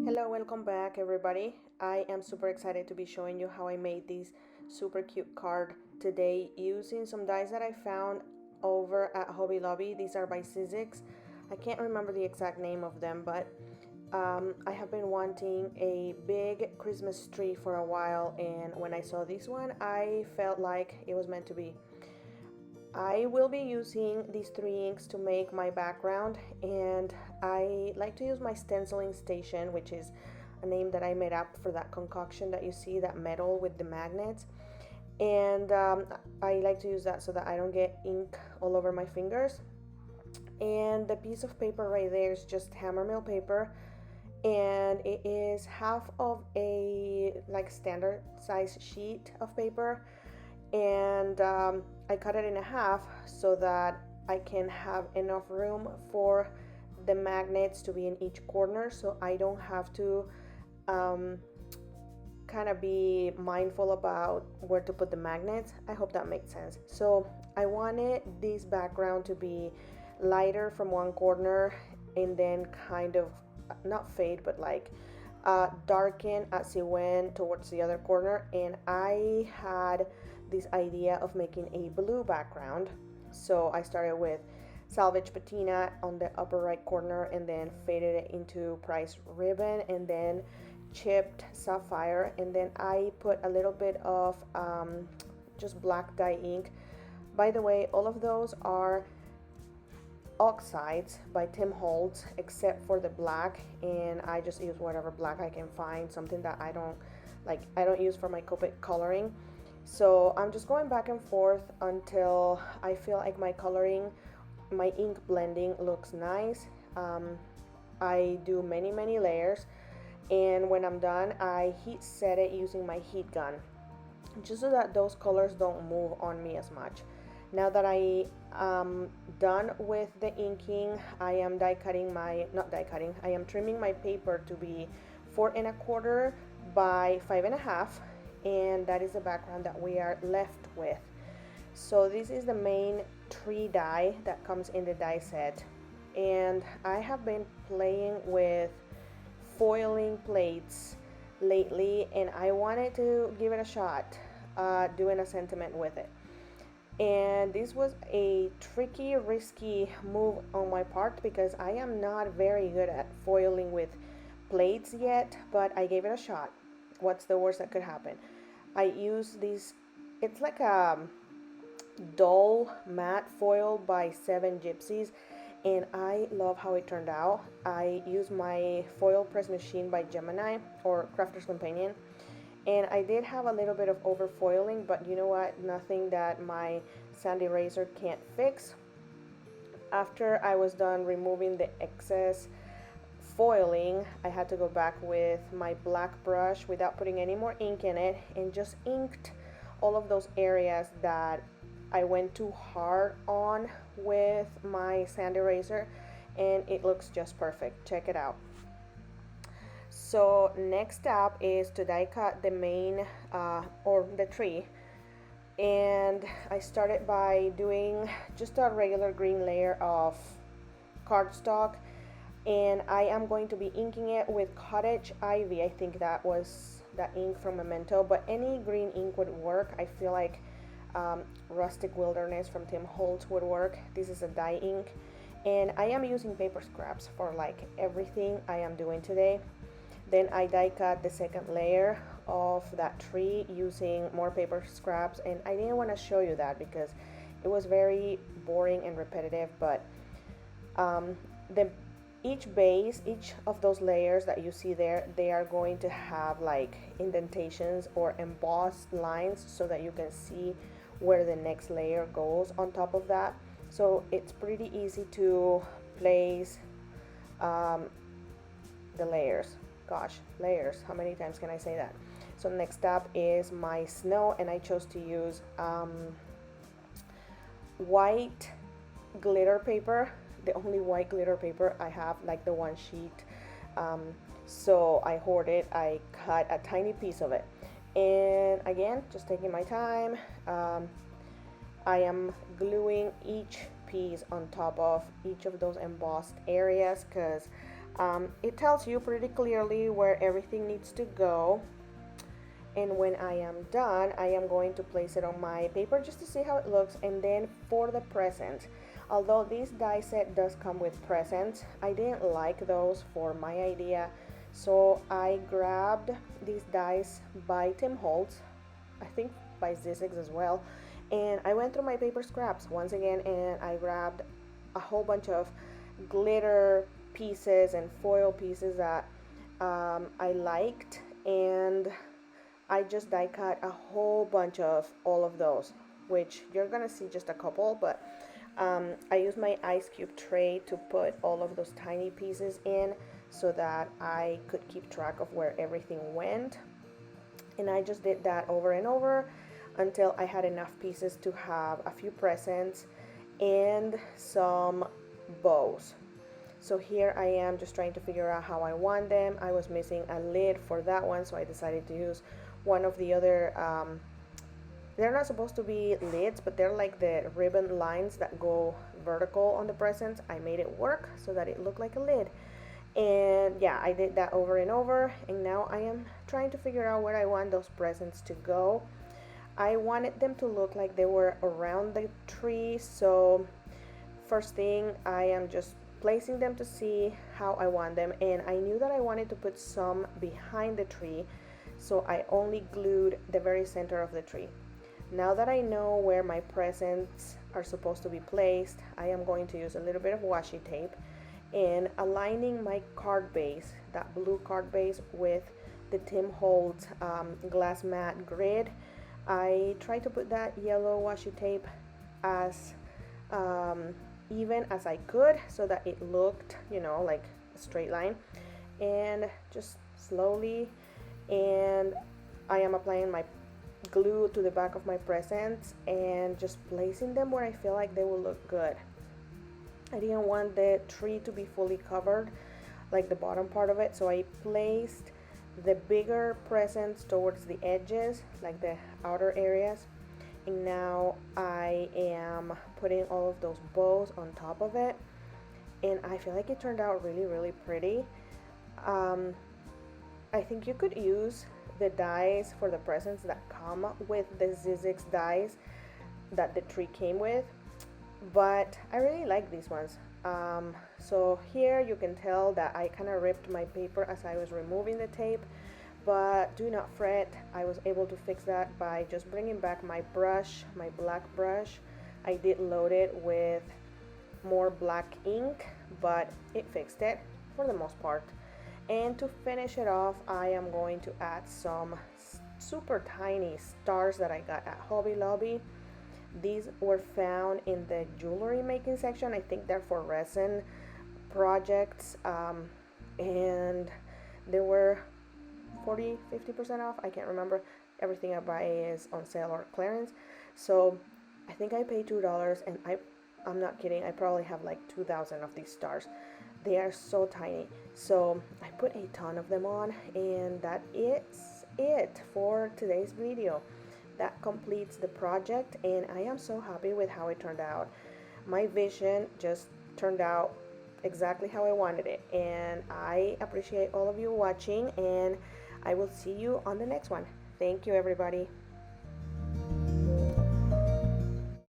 Hello, welcome back everybody. I am super excited to be showing you how I made this super cute card today using some dies that I found over at Hobby Lobby. These are by sizzix. I can't remember the exact name of them, but I have been wanting a big Christmas tree for a while, and when I saw this one I felt like it was meant to be. I will be using these three inks to make my background, and I like to use my stenciling station, which is a name that I made up for that concoction that you see, that metal with the magnets. And I like to use that so that I don't get ink all over my fingers. And the piece of paper right there is just hammer mill paper, and it is half of a like standard size sheet of paper, and I cut it in half so that I can have enough room for the magnets to be in each corner, so I don't have to kind of be mindful about where to put the magnets. I hope that makes sense. So I wanted this background to be lighter from one corner and then kind of not fade but like darken as it went towards the other corner, and I had this idea of making a blue background. So I started with salvage patina on the upper right corner and then faded it into price ribbon and then chipped sapphire, and then I put a little bit of just black dye ink. By the way, all of those are oxides by Tim Holtz except for the black, and I just use whatever black I can find, something that I don't use for my Copic coloring. So I'm just going back and forth until I feel like my coloring, my ink blending looks nice. I do many layers, and when I'm done I heat set it using my heat gun just so that those colors don't move on me as much. Now that I am done with the inking, I am I am trimming my paper to be 4 1/4 by 5 1/2, and that is the background that we are left with. So this is the main tree die that comes in the die set, and I have been playing with foiling plates lately, and I wanted to give it a shot, doing a sentiment with it. And this was a tricky, risky move on my part because I am not very good at foiling with plates yet, but I gave it a shot. What's the worst that could happen? I use this, it's like a dull matte foil by Seven Gypsies, and I love how it turned out. I use my foil press machine by Gemini or Crafter's Companion, and I did have a little bit of over foiling, but you know what, nothing that my sand eraser can't fix. After I was done removing the excess foiling, I had to go back with my black brush without putting any more ink in it and just inked all of those areas that I went too hard on with my sand eraser, and it looks just perfect. Check it out. So next step is to die cut the main or the tree, and I started by doing just a regular green layer of cardstock, and I am going to be inking it with Cottage Ivy. I think that was that ink from Memento, but any green ink would work. I feel like Rustic Wilderness from Tim Holtz would work. This is a dye ink, and I am using paper scraps for like everything I am doing today. Then I die cut the second layer of that tree using more paper scraps, and I didn't want to show you that because it was very boring and repetitive, but each of those layers that you see there, they are going to have like indentations or embossed lines so that you can see where the next layer goes on top of that. So it's pretty easy to place the layers. Gosh, layers, how many times can I say that? So next up is my snow, and I chose to use white glitter paper, the only white glitter paper I have, like the one sheet. So I hoard it. I cut a tiny piece of it, and again, just taking my time, I am gluing each piece on top of each of those embossed areas because It tells you pretty clearly where everything needs to go. And when I am done, I am going to place it on my paper just to see how it looks. And then for the present, although this die set does come with presents, I didn't like those for my idea. So I grabbed these dies by Tim Holtz, I think by sizzix as well. And I went through my paper scraps once again, and I grabbed a whole bunch of glitter pieces and foil pieces that I liked, and I just die cut a whole bunch of all of those, which you're gonna see just a couple, but I used my ice cube tray to put all of those tiny pieces in so that I could keep track of where everything went. And I just did that over and over until I had enough pieces to have a few presents and some bows. So here I am just trying to figure out how I want them. I was missing a lid for that one, so I decided to use one of the other, they're not supposed to be lids, but they're like the ribbon lines that go vertical on the presents. I made it work so that it looked like a lid. And yeah, I did that over and over, and now I am trying to figure out where I want those presents to go. I wanted them to look like they were around the tree, so first thing, I am just placing them to see how I want them, and I knew that I wanted to put some behind the tree, so I only glued the very center of the tree. Now that I know where my presents are supposed to be placed, I am going to use a little bit of washi tape and aligning my card base, that blue card base, with the Tim Holtz glass mat grid. I tried to put that yellow washi tape as even as I could so that it looked, you know, like a straight line, and just slowly, and I am applying my glue to the back of my presents and just placing them where I feel like they will look good. I didn't want the tree to be fully covered, like the bottom part of it, so I placed the bigger presents towards the edges, like the outer areas. And now I am putting all of those bows on top of it, and I feel like it turned out really pretty. I think you could use the dies for the presents that come with the sizzix dies that the tree came with, but I really like these ones. So here you can tell that I kind of ripped my paper as I was removing the tape, but do not fret, I was able to fix that by just bringing back my brush, my black brush. I did load it with more black ink, but it fixed it for the most part. And to finish it off, I am going to add some super tiny stars that I got at Hobby Lobby. These were found in the jewelry making section. I think they're for resin projects, and they were 40-50% off. I can't remember. Everything I buy is on sale or clearance, so I think I paid $2, and I'm not kidding, I probably have like 2,000 of these stars. They are so tiny, so I put a ton of them on, and that is it for today's video. That completes the project, and I am so happy with how it turned out. My vision just turned out exactly how I wanted it, and I appreciate all of you watching, and I will see you on the next one. Thank you, everybody.